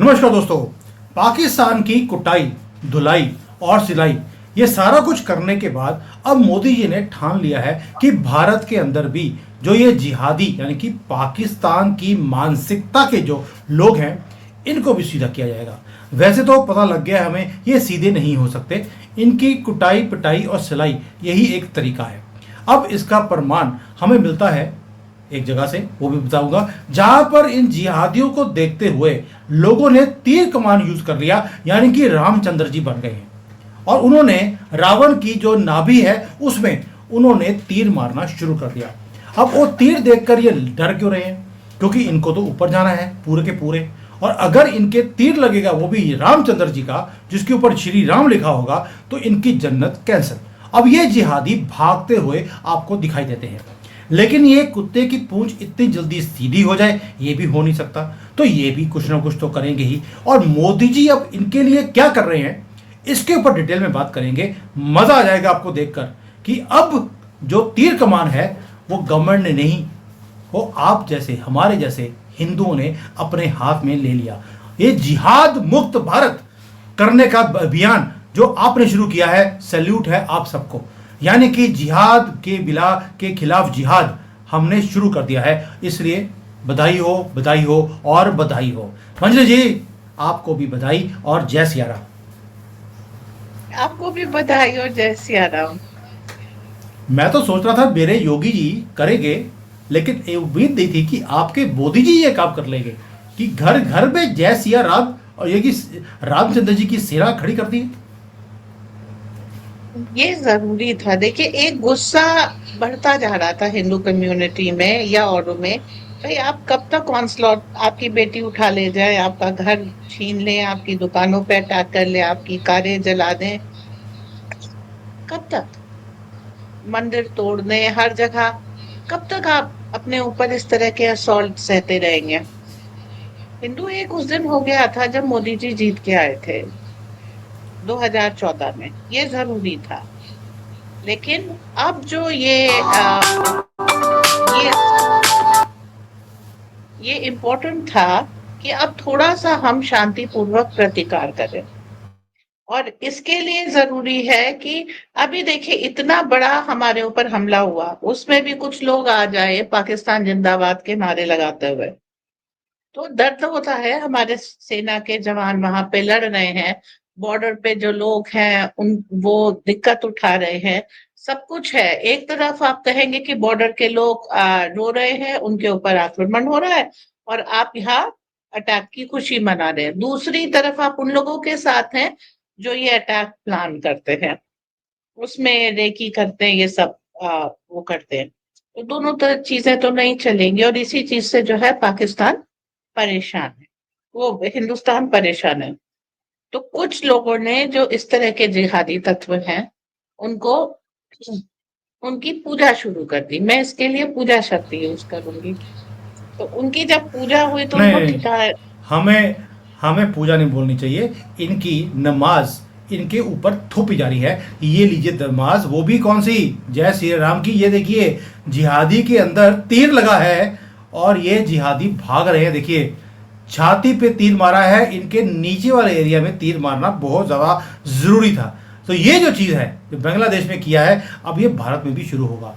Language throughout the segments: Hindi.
नमस्कार दोस्तों। पाकिस्तान की कुटाई, धुलाई और सिलाई ये सारा कुछ करने के बाद अब मोदी जी ने ठान लिया है कि भारत के अंदर भी जो ये जिहादी यानी कि पाकिस्तान की मानसिकता के जो लोग हैं इनको भी सीधा किया जाएगा। वैसे तो पता लग गया हमें ये सीधे नहीं हो सकते, इनकी कुटाई पिटाई और सिलाई यही एक तरीका है। अब इसका प्रमाण हमें मिलता है एक जगह से, वो भी बताऊंगा, जहां पर इन जिहादियों को देखते हुए लोगों ने तीर कमान यूज कर लिया, यानी कि रामचंद्र जी बन गए हैं और उन्होंने रावण की जो नाभि है उसमें उन्होंने तीर मारना शुरू कर दिया। अब वो तीर देखकर ये डर क्यों रहे हैं? क्योंकि इनको तो ऊपर जाना है पूरे के पूरे, और अगर इनके तीर लगेगा वो भी रामचंद्र जी का जिसके ऊपर श्री राम लिखा होगा तो इनकी जन्नत कैंसिल। अब ये जिहादी भागते हुए आपको दिखाई देते हैं, लेकिन ये कुत्ते की पूंछ इतनी जल्दी सीधी हो जाए ये भी हो नहीं सकता, तो ये भी कुछ ना कुछ तो करेंगे ही। और मोदी जी अब इनके लिए क्या कर रहे हैं इसके ऊपर डिटेल में बात करेंगे। मजा आ जाएगा आपको देखकर कि अब जो तीर कमान है वो गवर्नमेंट ने नहीं, वो आप जैसे हमारे जैसे हिंदुओं ने अपने हाथ में ले लिया। ये जिहाद मुक्त भारत करने का अभियान जो आपने शुरू किया है, सैल्यूट है आप सबको। यानी कि जिहाद के बिला के खिलाफ जिहाद हमने शुरू कर दिया है, इसलिए बधाई हो और बधाई हो। मंजरी जी आपको भी बधाई और जय सिया राम। आपको भी बधाई और जय सिया राम। मैं तो सोच रहा था मेरे योगी जी करेंगे, लेकिन ये उम्मीद नहीं थी कि आपके मोदी जी ये काम कर लेंगे कि घर घर में जय सिया राम और ये कि रामचंद्र जी की सेना खड़ी कर दी। ये जरूरी था। देखिए, एक गुस्सा बढ़ता जा रहा था हिंदू कम्युनिटी में या औरों में। भाई, आप कब तक ऑनस्लॉट, आपकी बेटी उठा ले जाए, आपका घर छीन ले, आपकी दुकानों पे अटैक कर ले, आपकी कारें जला दें, कब तक? मंदिर तोड़ने हर जगह, कब तक आप अपने ऊपर इस तरह के असॉल्ट सहते रहेंगे? हिंदू एक उस दिन हो गया था जब मोदी जी जीत के आए थे 2014 में, ये जरूरी था। लेकिन अब जो ये ये इम्पोर्टेंट था कि अब थोड़ा सा हम शांतिपूर्वक प्रतिकार करें। और इसके लिए जरूरी है कि अभी देखिए, इतना बड़ा हमारे ऊपर हमला हुआ, उसमें भी कुछ लोग आ जाए पाकिस्तान जिंदाबाद के नारे लगाते हुए, तो दर्द होता है। हमारे सेना के जवान वहां पे लड़ रहे हैं, बॉर्डर पे जो लोग हैं उन वो दिक्कत उठा रहे हैं, सब कुछ है। एक तरफ आप कहेंगे कि बॉर्डर के लोग रो रहे हैं, उनके ऊपर आक्रमण हो रहा है, और आप यहाँ अटैक की खुशी मना रहे हैं। दूसरी तरफ आप उन लोगों के साथ हैं जो ये अटैक प्लान करते हैं, उसमें रेकी करते हैं, ये सब वो करते हैं। तो दोनों तरह चीजें तो नहीं चलेंगी, और इसी चीज से जो है पाकिस्तान परेशान है, वो हिंदुस्तान परेशान है। तो कुछ लोगों ने जो इस तरह के जिहादी तत्व हैं, उनको उनकी पूजा शुरू कर दी। मैं इसके लिए पूजा शब्द यूज करूंगी। तो उनकी जब पूजा हुई तो नहीं उनको नहीं, ठिका। हमें हमें पूजा नहीं बोलनी चाहिए। इनकी नमाज इनके ऊपर थोपी जा रही है। ये लीजिए नमाज, वो भी कौन सी, जय श्री राम की। ये देखिए जिहादी के अंदर तीर लगा है और ये जिहादी भाग रहे हैं। देखिए छाती पे तीर मारा है, इनके नीचे वाले एरिया में तीर मारना बहुत ज़्यादा ज़रूरी था। तो ये जो चीज़ है जो बांग्लादेश में किया है अब ये भारत में भी शुरू होगा।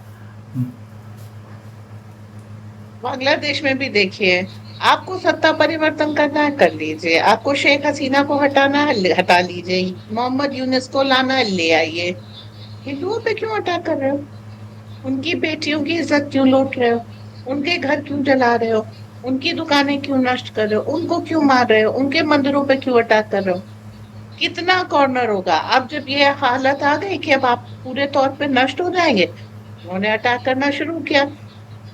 बांग्लादेश में भी देखिए, आपको सत्ता परिवर्तन करना है कर लीजिए, आपको शेख हसीना को हटाना है हटा लीजिए, मोहम्मद यूनुस को लाना है ले आइए। हिंदुओं पे क्यों अटैक कर रहे हो? उनकी बेटियों की इज्जत क्यों लूट रहे हो? उनके घर क्यों जला रहे हो? उनकी दुकानें क्यों नष्ट कर रहे हो? उनको क्यों मार रहे हो? उनके मंदिरों पे क्यों अटैक कर रहे हो? कितना कॉर्नर होगा? अब जब ये हालत आ गई कि अब आप पूरे तौर पे नष्ट हो जाएंगे, उन्होंने अटैक करना शुरू किया।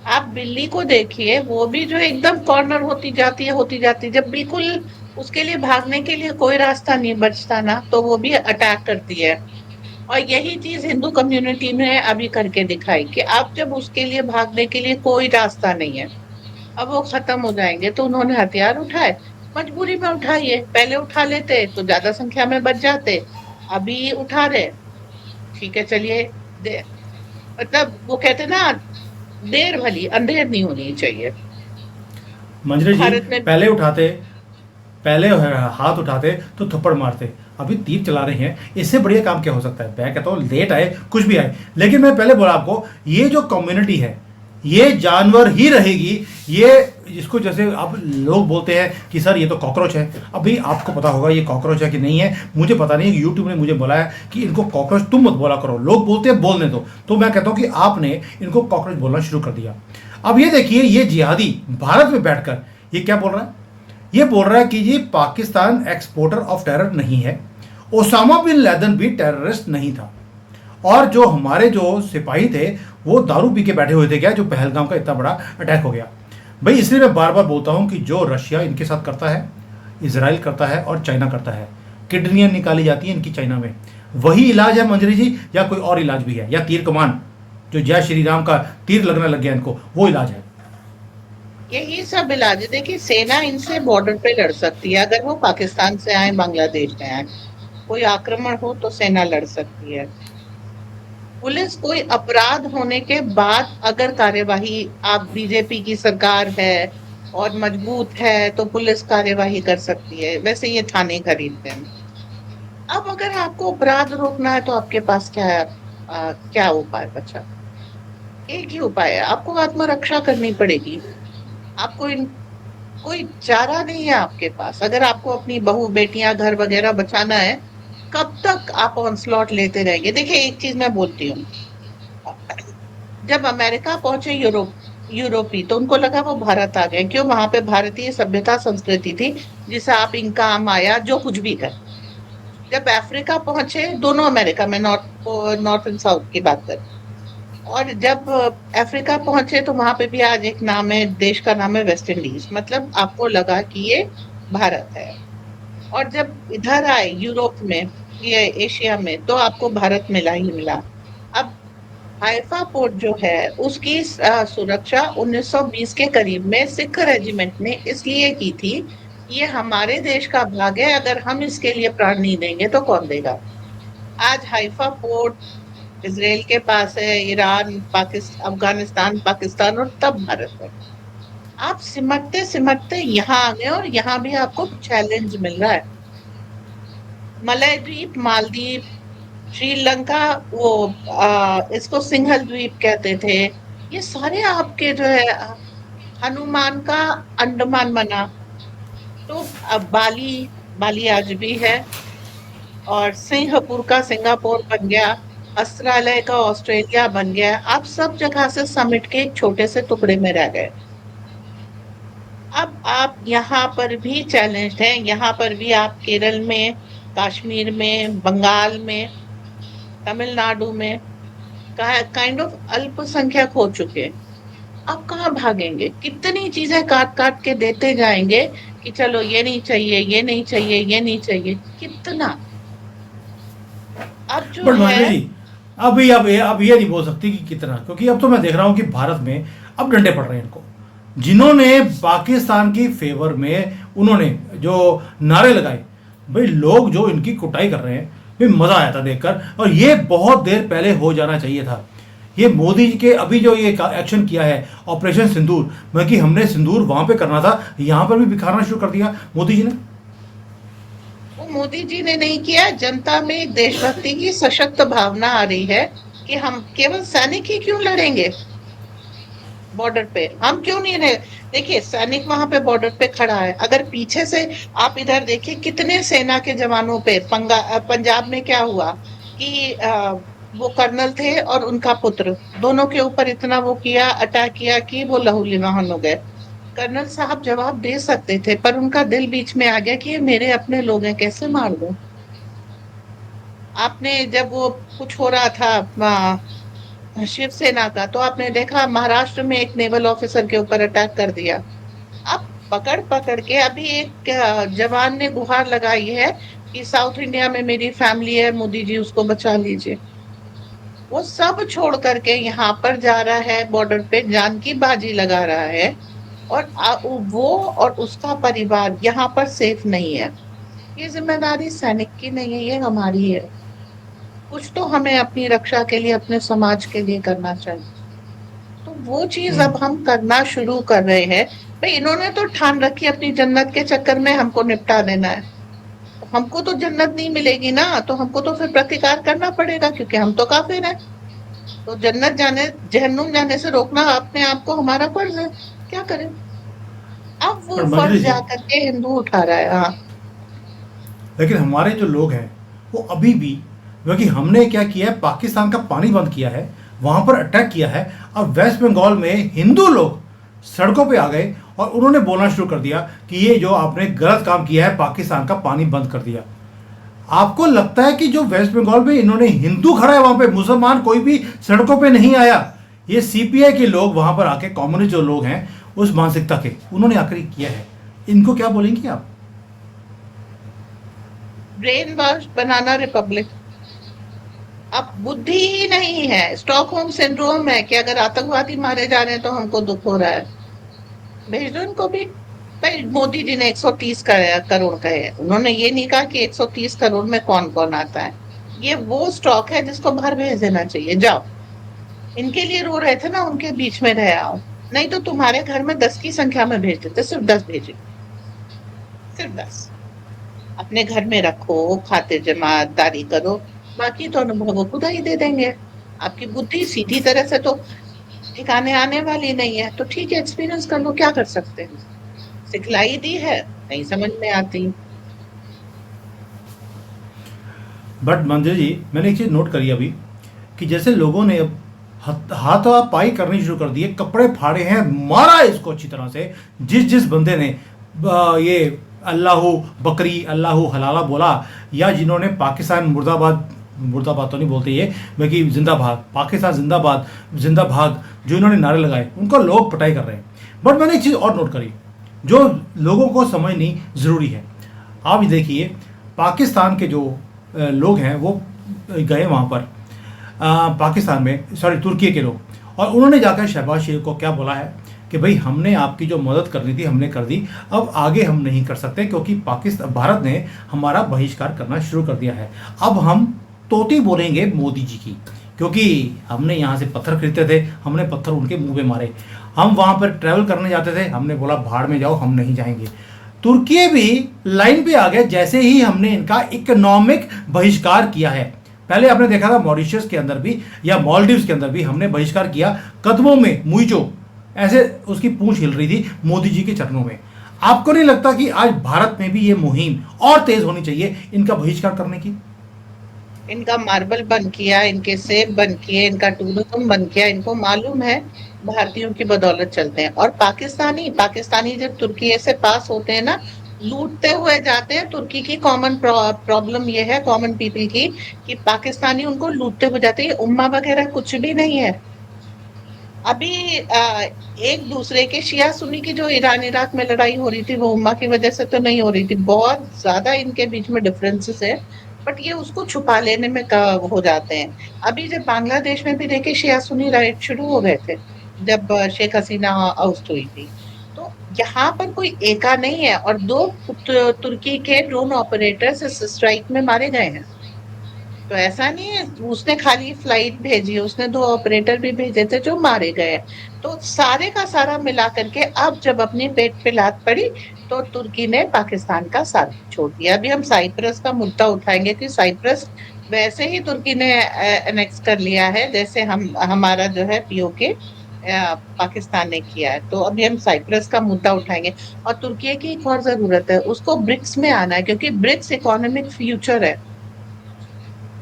आप बिल्ली को देखिए, वो भी जो एकदम कॉर्नर होती जाती है, जब बिल्कुल उसके लिए भागने के लिए कोई रास्ता नहीं बचता ना, तो वो भी अटैक करती है। और यही चीज हिंदू कम्युनिटी ने अभी करके दिखाई कि अब जब उसके लिए भागने के लिए कोई रास्ता नहीं है, अब वो खत्म हो जाएंगे, तो उन्होंने हथियार उठाए। मजबूरी में उठाइए, पहले उठा लेते तो ज्यादा संख्या में बच जाते। अभी उठा रहे, ठीक है, चलिए। मतलब वो कहते ना, देर भली अंधेर नहीं होनी चाहिए। मंजरी जी भारत में पहले उठाते पहले हाथ उठाते तो थप्पड़ मारते, अभी तीर चला रहे हैं। इससे बढ़िया काम क्या हो सकता है? मैं कहता हूँ लेट आए कुछ भी आए, लेकिन मैं पहले बोला आपको, ये जो कम्युनिटी है ये जानवर ही रहेगी। ये इसको जैसे अब लोग बोलते हैं कि सर ये तो कॉकरोच है, अभी आपको पता होगा ये कॉकरोच है कि नहीं है, मुझे पता नहीं। यूट्यूब ने मुझे बोला है कि इनको कॉकरोच तुम मत बोला करो, लोग बोलते हैं बोलने दो। तो मैं कहता हूँ कि आपने इनको कॉकरोच बोलना शुरू कर दिया। अब ये देखिए, ये जिहादी भारत में बैठकर ये क्या बोल रहा है? ये बोल रहा है कि जी पाकिस्तान एक्सपोर्टर ऑफ टेरर नहीं है, ओसामा बिन लादेन भी टेररिस्ट नहीं था, और जो हमारे जो सिपाही थे वो दारू पी के बैठे हुए थे क्या, जो पहलगाम का इतना बड़ा अटैक हो गया। भाई इसलिए मैं बार बार बोलता हूं कि जो रशिया इनके साथ करता है, इसराइल करता है और चाइना करता है, किडनियां निकाली जाती हैं इनकी चाइना में, वही इलाज है मंजरी जी, या कोई और इलाज भी है, या तीर कमान जो जय श्री राम का तीर लगने लग गया इनको, वो इलाज है? यही सब इलाज है। देखिए, सेना इनसे बॉर्डर पे लड़ सकती है, अगर वो पाकिस्तान से आए, बांग्लादेश में आए, कोई आक्रमण हो तो सेना लड़ सकती है। पुलिस कोई अपराध होने के बाद अगर कार्यवाही, आप बीजेपी की सरकार है और मजबूत है तो पुलिस कार्यवाही कर सकती है, वैसे ये थाने खरीदते हैं। अब अगर आपको अपराध रोकना है तो आपके पास क्या है? क्या उपाय बचा? एक ही उपाय है, आपको आत्मरक्षा करनी पड़ेगी। आपको इन कोई चारा नहीं है आपके पास। अगर आपको अपनी बहू बेटियां घर वगैरह बचाना है, कब तक आप ऑनस्लॉट लेते रहेंगे? देखिए, एक चीज मैं बोलती हूँ, जब अमेरिका पहुंचे यूरोपी, तो उनको लगा वो भारत आ गए। क्यों? वहां पे भारतीय सभ्यता संस्कृति थी, जिसे आप इनका माया जो कुछ भी कर। जब अफ्रीका पहुंचे, दोनों अमेरिका में, नॉर्थ एंड साउथ की बात कर, और जब अफ्रीका पहुंचे तो वहां पे भी आज एक नाम है, देश का नाम है वेस्ट इंडीज। मतलब आपको लगा कि ये भारत है। और जब इधर आए यूरोप में, ये एशिया में, तो आपको भारत मिला ही मिला। अब हाइफा पोर्ट जो है, उसकी सुरक्षा 1920 के करीब में सिख रेजिमेंट ने इसलिए की थी, ये हमारे देश का भाग है, अगर हम इसके लिए प्राण नहीं देंगे तो कौन देगा? आज हाइफा पोर्ट इसराइल के पास है, ईरान, पाकिस्तान, अफगानिस्तान, पाकिस्तान और तब भारत है। आप सिमटते सिमटते यहाँ आ गए, और यहाँ भी आपको चैलेंज मिल रहा है। मलय द्वीप, मालदीव, श्रीलंका, वो इसको सिंघल द्वीप कहते थे, ये सारे आपके जो है हनुमान का अंडमान बना। तो अब बाली आज भी है, और सिंगापुर का सिंगापुर बन गया, अस्ट्रेलिया का ऑस्ट्रेलिया बन गया। आप सब जगह से समेट के एक छोटे से टुकड़े में रह गए। अब आप यहाँ पर भी चैलेंज हैं, यहाँ पर भी आप केरल में, कश्मीर में, बंगाल में, तमिलनाडु में काइंड ऑफ अल्पसंख्यक हो चुके हैं। अब कहाँ भागेंगे? कितनी चीजें काट काट के देते जाएंगे कि चलो ये नहीं चाहिए, ये नहीं चाहिए, ये नहीं चाहिए, कितना। अब जो बट है, माधुरी जी, अब ये नहीं बोल सकती कि कितना, क्योंकि अब तो मैं देख रहा हूं कि भारत में अब डंडे पड़ रहे हैं इनको। जिन्होंने पाकिस्तान की फेवर में उन्होंने जो नारे लगाए, भाई लोग जो इनकी कुटाई कर रहे हैं, भाई मजा आया था देखकर, और ये बहुत देर पहले हो जाना चाहिए था। ये मोदी जी के अभी जो ये एक्शन किया है ऑपरेशन सिंदूर, मतलब कि हमने सिंदूर वहां पे करना था, यहां पर भी बिखारना शुरू कर दिया मोदी जी ने। वो मोदी जी ने नहीं किया, जनता में एक देशभक्ति की सशक्त भावना आ रही है कि हम केवल सैनिक ही क्यों लड़ेंगे बॉर्डर पे, हम क्यों नहीं रहे? देखिए, सैनिक वहां पे बॉर्डर पे खड़ा है, अगर पीछे से आप इधर देखिए कितने सेना के जवानों पे, पंजाब में क्या हुआ कि वो कर्नल थे और उनका पुत्र, दोनों के ऊपर इतना वो किया, अटैक किया कि वो लहूलुहान हो गए। कर्नल साहब जवाब दे सकते थे, पर उनका दिल बीच में आ गया कि ये मेरे अपने लोग हैं, कैसे मार दूं। आपने जब वो कुछ हो रहा था शिवसेना का, तो आपने देखा महाराष्ट्र में एक नेवल ऑफिसर के ऊपर अटैक कर दिया। अब पकड़ पकड़ के अभी एक जवान ने गुहार लगाई है कि साउथ इंडिया में मेरी फैमिली है, मोदी जी उसको बचा लीजिए। वो सब छोड़ करके यहाँ पर जा रहा है, बॉर्डर पे जान की बाजी लगा रहा है, और वो और उसका परिवार यहाँ पर सेफ नहीं है। ये जिम्मेदारी सैनिक की नहीं है, ये हमारी है। कुछ तो हमें अपनी रक्षा के लिए, अपने समाज के लिए करना चाहिए। तो वो चीज अब हम करना शुरू कर रहे हैं। भाई इन्होंने तो ठान रखी अपनी जन्नत के चक्कर में हमको निपटा देना है। तो हमको तो जन्नत नहीं मिलेगी ना, तो हमको तो फिर प्रतिकार करना पड़ेगा क्योंकि हम तो काफिर हैं। तो जन्नत जाने जहन्नुम जाने से रोकना अपने आप को हमारा फर्ज है। क्या करें? अब वो पर फर्ज मंजरी जी, जा करके हिंदू उठा रहा है। हाँ। लेकिन हमारे जो लोग हैं वो अभी भी, क्योंकि हमने क्या किया है, पाकिस्तान का पानी बंद किया है, वहां पर अटैक किया है। अब वेस्ट बंगाल में हिंदू लोग सड़कों पे आ गए और उन्होंने बोलना शुरू कर दिया कि ये जो आपने गलत काम किया है, पाकिस्तान का पानी बंद कर दिया। आपको लगता है कि जो वेस्ट बंगाल में इन्होंने हिंदू खड़ा है, वहां पे मुसलमान कोई भी सड़कों पे नहीं आया? ये सीपीआई के लोग वहां पर आके, कम्युनिस्ट जो लोग हैं उस मानसिकता के, उन्होंने आकर ये किया है। इनको क्या बोलेंगे आप? ब्रेन वॉश बनाना रिपब्लिक। अब बुद्धि ही नहीं है, स्टॉकहोम सिंड्रोम है कि अगर आतंकवादी मारे जा रहे हैं तो हमको दुख हो रहा है। भेज दो इनको भी। भाई मोदी जी ने 130 करोड़ कहे हैं, उन्होंने ये नहीं कहा कि 130 करोड़ में कौन कौन आता है। ये वो स्टॉक है जिसको बाहर भेज देना चाहिए। जाओ, इनके लिए रो रहे थे ना, उनके बीच में रह आओ। नहीं तो तुम्हारे घर में 10 की संख्या में भेज देते, सिर्फ 10 भेजे, सिर्फ 10। अपने घर में रखो, खातिर जमातदारी करो, बाकी तो अनुभव वो खुदा ही दे देंगे। आपकी बुद्धि सीधी तरह से तो ठिकाने आने वाली नहीं है, तो ठीक है, एक्सपीरियंस कर लो, क्या कर सकते हैं। सिखलाई दी है, नहीं समझ में आती। बट मंदिर जी, मैंने एक चीज़ नोट करी अभी, कि जैसे लोगों ने अब हाथापाई करनी शुरू कर दी है, कपड़े फाड़े हैं, मारा इसको अच्छी तरह से। जिस जिस बंदे ने ये अल्लाह बकरी अल्लाह हलाला बोला, या जिन्होंने पाकिस्तान मुर्दाबाद, मुर्दाबाद तो नहीं बोलते ये, बल्कि जिंदाबाद, पाकिस्तान जिंदाबाद, जिंदा भाग, जो इन्होंने नारे लगाए, उनको लोग पिटाई कर रहे हैं। बट मैंने एक चीज़ और नोट करी जो लोगों को समझनी ज़रूरी है। आप ये देखिए, पाकिस्तान के जो लोग हैं वो गए वहाँ पर, पाकिस्तान में, सॉरी तुर्की के लोग, और उन्होंने जाकर शहबाज शरीफ को क्या बोला है कि भाई हमने आपकी जो मदद करनी थी हमने कर दी, अब आगे हम नहीं कर सकते क्योंकि पाकिस्तान, भारत ने हमारा बहिष्कार करना शुरू कर दिया है। अब हम तोती बोलेंगे मोदी जी की, क्योंकि हमने यहाँ से पत्थर खरीदते थे, हमने पत्थर उनके मुंह पे मारे। हम वहाँ पर ट्रैवल करने जाते थे, हमने बोला भाड़ में जाओ, हम नहीं जाएंगे। तुर्की भी लाइन पे आ गए जैसे ही हमने इनका इकोनॉमिक बहिष्कार किया है। पहले आपने देखा था मॉरिशस के अंदर भी या मालदीव्स के अंदर भी हमने बहिष्कार किया, कदमों में मुइजो ऐसे उसकी पूंछ हिल रही थी मोदी जी के चरणों में। आपको नहीं लगता कि आज भारत में भी ये मुहिम और तेज होनी चाहिए इनका बहिष्कार करने की? इनका मार्बल बंद किया, इनके सेब बंद किए, इनका टूरिज्म बंद किया। इनको मालूम है भारतीयों की बदौलत चलते हैं। और पाकिस्तानी पाकिस्तानी जब तुर्की से पास होते हैं ना, लूटते हुए जाते हैं। तुर्की की कॉमन प्रॉब्लम ये है, कॉमन पीपल की, कि पाकिस्तानी उनको लूटते हुए जाते हैं। उम्मा वगैरह कुछ भी नहीं है। अभी एक दूसरे के शिया सुन्नी की जो ईरान इराक में लड़ाई हो रही थी, वो उम्मा की वजह से तो नहीं हो रही थी। बहुत ज्यादा इनके बीच में डिफरेंसेस है, बट ये उसको छुपा लेने में हो जाते हैं। अभी जब बांग्लादेश में भी देखिए शिया सुन्नी राइट शुरू हो गए थे, जब शेख हसीना आउस्ट हुई थी। तो यहाँ पर कोई एका नहीं है। और दो तुर्की के ड्रोन ऑपरेटर्स इस स्ट्राइक में मारे गए हैं। तो ऐसा नहीं है उसने खाली फ्लाइट भेजी, उसने दो ऑपरेटर भी भेजे थे जो मारे गए। तो सारे का सारा मिला करके अब जब अपनी पेट पे लात पड़ी तो तुर्की ने पाकिस्तान का साथ छोड़ दिया। अभी हम साइप्रस का मुद्दा उठाएंगे कि साइप्रस वैसे ही तुर्की ने एनेक्स कर लिया है जैसे हम हमारा जो है पीओके पाकिस्तान ने किया है। तो अभी हम साइप्रस का मुद्दा उठाएंगे। और तुर्की की एक और जरूरत है, उसको ब्रिक्स में आना है, क्योंकि ब्रिक्स इकोनॉमिक फ्यूचर है।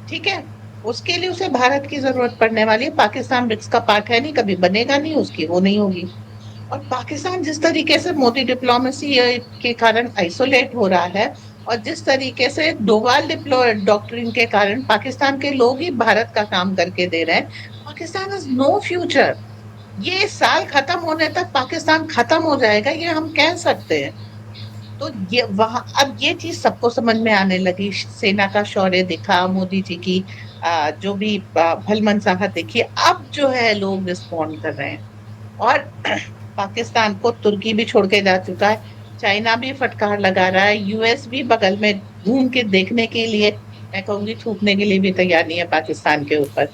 ठीक है, उसके लिए उसे भारत की जरूरत पड़ने वाली है। पाकिस्तान ब्रिक्स का पार्ट है नहीं, कभी बनेगा नहीं, उसकी वो नहीं होगी। और पाकिस्तान जिस तरीके से मोदी डिप्लोमेसी के कारण आइसोलेट हो रहा है, और जिस तरीके से डोवाल डॉक्ट्रिन के कारण पाकिस्तान के लोग ही भारत का काम करके दे रहे हैं, पाकिस्तान इज नो फ्यूचर। ये साल खत्म होने तक पाकिस्तान खत्म हो जाएगा, ये हम कह सकते हैं। तो ये वहां अब ये चीज सबको समझ में आने लगी। सेना का शौर्य दिखा, मोदी जी की जो भी भलमनसाहत देखी, अब जो है लोग रिस्पॉन्ड कर रहे हैं। और पाकिस्तान को तुर्की भी छोड़ के जा चुका है, चाइना भी फटकार लगा रहा है, यूएस भी बगल में घूम के देखने के लिए, मैं कहूंगी थूकने के लिए भी तैयार नहीं है पाकिस्तान के ऊपर।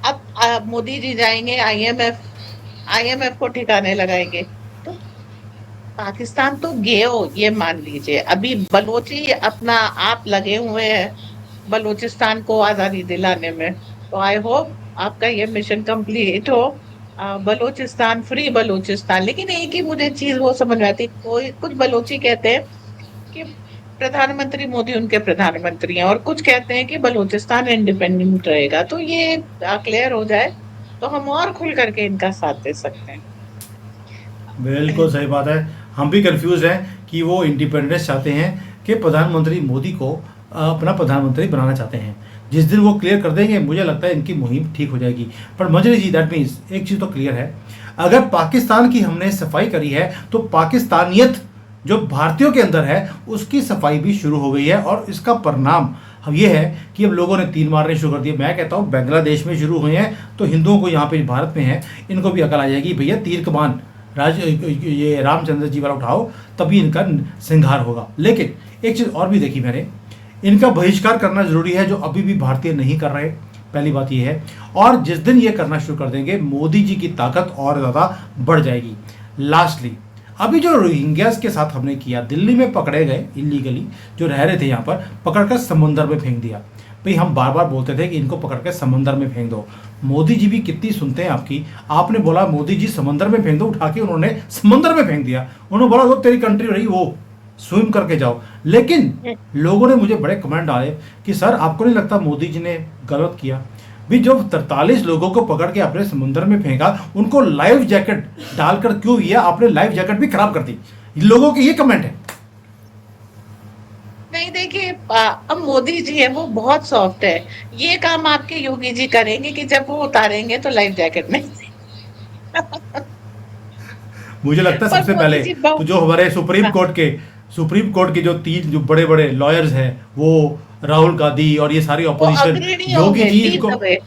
अब मोदी जी जाएंगे आईएमएफ, आईएमएफ को ठिकाने लगाएंगे। तो पाकिस्तान तो गए हो, ये मान लीजिए। अभी बलोची अपना आप लगे हुए हैं बलूचिस्तान को आजादी दिलाने में। तो आई होप आपका ये मिशन कंप्लीट हो, बलूचिस्तान, फ्री बलूचिस्तान। लेकिन एक ही मुझे चीज वो समझ में आती, कोई कुछ बलोची कहते हैं कि प्रधानमंत्री मोदी उनके प्रधानमंत्री हैं, और कुछ कहते हैं कि बलूचिस्तान इंडिपेंडेंट रहेगा। तो ये क्लियर हो जाए तो हम और खुल करके इनका साथ दे सकते हैं। बिल्कुल सही बात है। हम भी कंफ्यूज हैं कि वो इंडिपेंडेंस चाहते हैं कि प्रधानमंत्री मोदी को अपना प्रधानमंत्री बनाना चाहते हैं। जिस दिन वो क्लियर कर देंगे मुझे लगता है इनकी मुहिम ठीक हो जाएगी। पर मंजरी जी, दैट मीन्स एक चीज़ तो क्लियर है, अगर पाकिस्तान की हमने सफाई करी है तो पाकिस्तानियत जो भारतीयों के अंदर है उसकी सफाई भी शुरू हो गई है। और इसका परिणाम हम ये है कि अब लोगों ने तीर मारने शुरू कर दिए। मैं कहता हूँ बांग्लादेश में शुरू हुए हैं तो हिंदुओं को यहाँ पे भारत में है इनको भी अकल आ जाएगी, भैया तीर कमान ये रामचंद्र जी वाला उठाओ, तभी इनका सिंगार होगा। लेकिन एक चीज़ और भी देखी मैंने, इनका बहिष्कार करना जरूरी है जो अभी भी भारतीय नहीं कर रहे, पहली बात ये है। और जिस दिन ये करना शुरू कर देंगे मोदी जी की ताकत और ज़्यादा बढ़ जाएगी। लास्टली, अभी जो रोहिंग्यास के साथ हमने किया, दिल्ली में पकड़े गए इलीगली जो रह रहे थे यहाँ पर, पकड़कर समंदर में फेंक दिया। भाई हम बार बार बोलते थे कि इनको पकड़ के समंदर में फेंक दो, मोदी जी भी कितनी सुनते हैं आपकी। आपने बोला मोदी जी समंदर में फेंक दो, उठा के उन्होंने समंदर में फेंक दिया। उन्होंने बोला वो तेरी कंट्री रही, वो स्विम करके जाओ। लेकिन लोगों ने मुझे बड़े कमेंट डाले कि सर आपको नहीं लगता मोदी जी ने गलत किया? भी जो 43 लोगों को पकड़ के अपने समुद्र में फेंका, उनको लाइफ जैकेट डालकर क्यों किया? आपने लाइफ जैकेट भी खराब कर दी। लोगों के ये कमेंट है। नहीं देखिए, अब मोदी जी है वो बहुत सॉफ्ट है। ये काम आपके योगी जी करेंगे कि जब वो उतारेंगे तो लाइफ जैकेट नहीं। मुझे लगता है पर सबसे मोदी पहले जी तो जो हमारे सुप्रीम कोर्ट के जो 3 जो बड़े बड़े लॉयर्स हैं, वो राहुल गांधी और ये सारी वो ऑपोजिशन, अग्रणी योगी होंगे, जी लीड इनको दबे।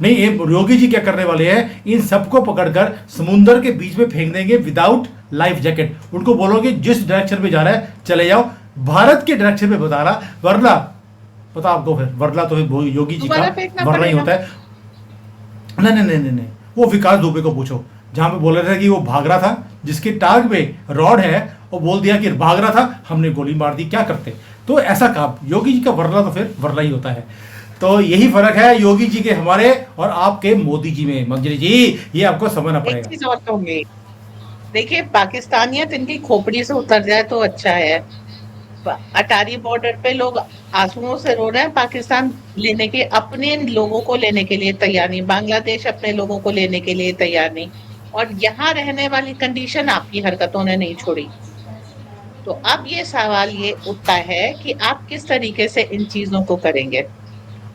नहीं, ये योगी जी क्या करने वाले हैं, इन सबको पकड़कर समुंदर के बीच में फेंक देंगे विदाउट लाइफ जैकेट। उनको बोलोगे जिस डायरेक्शन में जा रहा है चले जाओ, भारत के डायरेक्शन में बता रहा, वरना पता आपको फिर वरना तो फिर योगी जी का दोबारा फेंकना वरना ही पड़ेगा। होता है। नहीं नहीं नहीं नहीं नहीं, वो विकास दुबे को पूछो, जहां पे बोल रहे थे कि वो भाग रहा था, जिसके टांग में रॉड है, और बोल दिया कि भाग रहा था, हमने गोली मार दी, क्या करते? तो ऐसा काम योगी जी का वरना तो फिर वरना ही होता है। तो यही फर्क है योगी जी के हमारे और आपके मोदी जी में। मंजरी जी, ये आपको समझना एक पड़ेगा। चीज और कहूंगी, देखिए पाकिस्तानियत इनकी खोपड़ी से उतर जाए तो अच्छा है। अटारी बॉर्डर पे लोग आंसुओं से रो रहे हैं, पाकिस्तान लेने के अपने लोगों को लेने के लिए तैयार नहीं, बांग्लादेश अपने लोगों को लेने के लिए तैयार नहीं, और यहाँ रहने वाली कंडीशन आपकी हरकतों ने नहीं छोड़ी। तो अब ये सवाल ये उठता है कि आप किस तरीके से इन चीजों को करेंगे।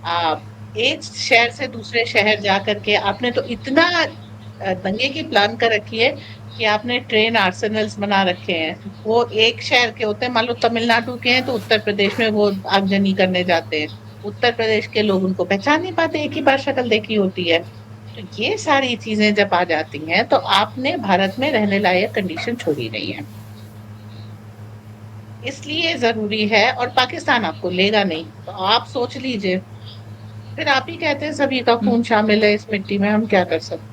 आप एक शहर से दूसरे शहर जा करके आपने तो इतना दंगे की प्लान कर रखी है कि आपने ट्रेन आर्सेनल्स बना रखे हैं। वो एक शहर के होते हैं, मान लो तमिलनाडु के हैं तो उत्तर प्रदेश में वो आगजनी करने जाते हैं, उत्तर प्रदेश के लोग उनको पहचान नहीं पाते, एक ही बार शक्ल देखी होती है। तो ये सारी चीजें जब आ जाती हैं तो आपने भारत में रहने लायक कंडीशन छोड़ी नहीं है, इसलिए जरूरी है। और पाकिस्तान आपको लेगा नहीं, तो आप सोच लीजिए। फिर आप ही कहते हैं सभी का खून शामिल है इस मिट्टी में, हम क्या कर सकते हैं।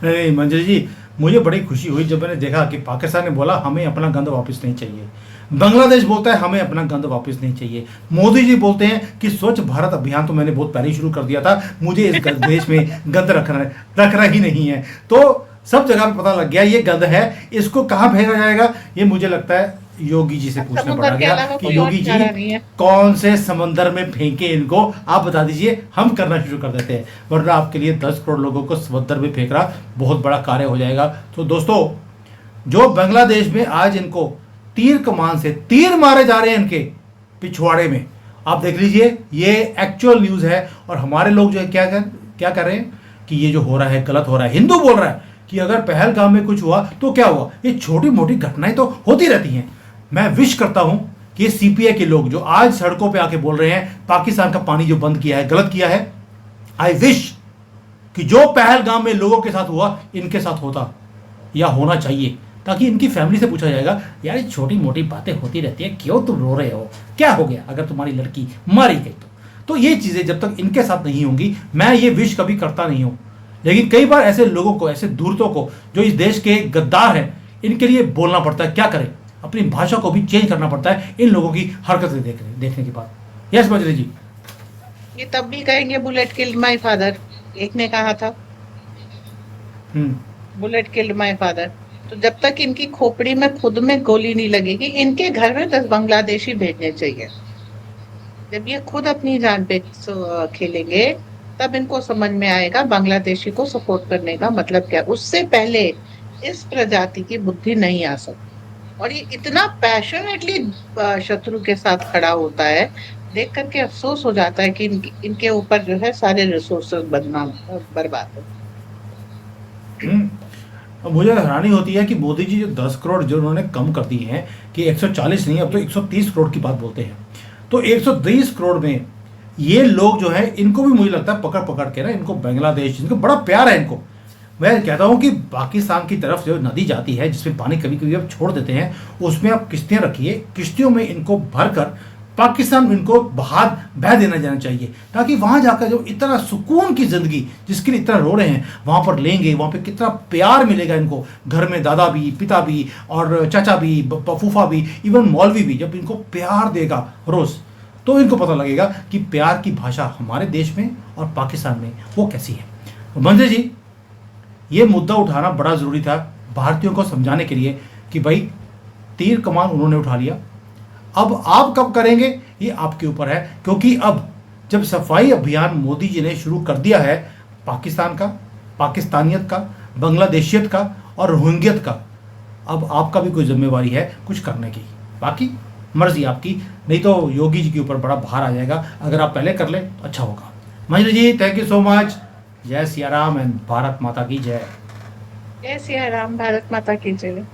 नहीं मंजरी जी, मुझे बड़ी खुशी हुई जब मैंने देखा कि पाकिस्तान ने बोला हमें अपना गंद वापस नहीं चाहिए, बांग्लादेश बोलता है हमें अपना गंद वापस नहीं चाहिए, मोदी जी बोलते हैं कि स्वच्छ भारत अभियान तो मैंने बहुत पहले ही शुरू कर दिया था, मुझे इस देश में गंद रखना ही नहीं है। तो सब जगह पे पता लग गया ये गंद है, इसको कहाँ भेजा जाएगा, ये मुझे लगता है योगी जी से पूछना समुद्र पड़ा के गया अलावा कि कोई और योगी जी चारा नहीं है। कौन से समंदर में फेंके इनको, आप बता दीजिए, हम करना शुरू कर देते हैं। वरना आपके लिए 10 करोड़ लोगों को समंदर में फेंक रहा बहुत बड़ा कार्य हो जाएगा। तो दोस्तों, जो बांग्लादेश में आज इनको तीर कमान से तीर मारे जा रहे हैं इनके पिछवाड़े में, आप देख लीजिए, ये एक्चुअल न्यूज़ है। और हमारे लोग जो है क्या कर रहे हैं कि ये जो हो रहा है गलत हो रहा है। हिंदू बोल रहा है कि अगर पहलगाम में कुछ हुआ तो क्या हुआ, ये छोटी मोटी घटनाएं तो होती रहती हैं। मैं विश करता हूं कि सीपीआई के लोग जो आज सड़कों पे आके बोल रहे हैं पाकिस्तान का पानी जो बंद किया है गलत किया है, आई विश कि जो पहलगाम में लोगों के साथ हुआ इनके साथ होता या होना चाहिए, ताकि इनकी फैमिली से पूछा जाएगा यार ये छोटी मोटी बातें होती रहती है, क्यों तुम रो रहे हो, क्या हो गया अगर तुम्हारी लड़की मारी गई तो ये चीज़ें जब तक इनके साथ नहीं होंगी, मैं ये विश कभी करता नहीं हूं। लेकिन कई बार ऐसे लोगों को, ऐसे धूर्तों को, जो इस देश के गद्दार हैं, इनके लिए बोलना पड़ता है। क्या करें, अपनी भाषा को भी चेंज करना पड़ता है इन लोगों की हरकतें देखने के बाद। यस बजरी जी। ये तब भी कहेंगे बुलेट किल्ड माय फादर, एक ने कहा था बुलेट किल्ड माय फादर। तो जब तक इनकी खोपड़ी में खुद में गोली नहीं लगेगी, इनके घर में 10 बांग्लादेशी भेजने चाहिए। जब ये खुद अपनी जान पे खेलेंगे, तब इनको समझ में आएगा बांग्लादेशी को सपोर्ट करने का मतलब क्या। उससे पहले इस प्रजाति की बुद्धि नहीं आ सकती। और ये इतना पैशनेटली शत्रु के साथ खड़ा होता है, देख करके अफसोस हो जाता है कि इनके ऊपर जो है सारे रिसोर्सेज बर्बाद हो। अब मुझे हैरानी होती है कि मोदी जी जो 10 करोड़ जो उन्होंने कम कर दिए हैं, कि 140 नहीं, अब तो 130 करोड़ की बात बोलते हैं। तो 130 करोड़ में ये लोग जो है, इनको भी मुझे लगता है पकड़ पकड़ के ना, इनको बांग्लादेश, इनको बड़ा प्यार है इनको। मैं कहता हूँ कि पाकिस्तान की तरफ जो नदी जाती है, जिसमें पानी कभी कभी आप छोड़ देते हैं, उसमें आप किश्तियाँ रखिए, किश्तियों में इनको भरकर पाकिस्तान में इनको बह देना जाना चाहिए, ताकि वहाँ जाकर जो इतना सुकून की ज़िंदगी जिसके लिए इतना रो रहे हैं, वहाँ पर लेंगे। वहाँ पे कितना प्यार मिलेगा इनको, घर में दादा भी, पिता भी, और चाचा भी, फूफा भी, इवन मौलवी भी जब इनको प्यार देगा रोज़, तो इनको पता लगेगा कि प्यार की भाषा हमारे देश में और पाकिस्तान में वो कैसी है। मंत्री जी, ये मुद्दा उठाना बड़ा ज़रूरी था भारतीयों को समझाने के लिए कि भाई तीर कमान उन्होंने उठा लिया, अब आप कब करेंगे ये आपके ऊपर है। क्योंकि अब जब सफाई अभियान मोदी जी ने शुरू कर दिया है पाकिस्तान का, पाकिस्तानियत का, बांग्लादेशियत का और रोहिंग्यत का, अब आपका भी कोई जिम्मेवारी है कुछ करने की। बाकी मर्जी आपकी, नहीं तो योगी जी के ऊपर बड़ा भार आ जाएगा। अगर आप पहले कर ले तो अच्छा होगा। मंजरी जी, थैंक यू सो मच। जय सिया राम एंड भारत माता की जय। जय सिया राम, भारत माता की जय।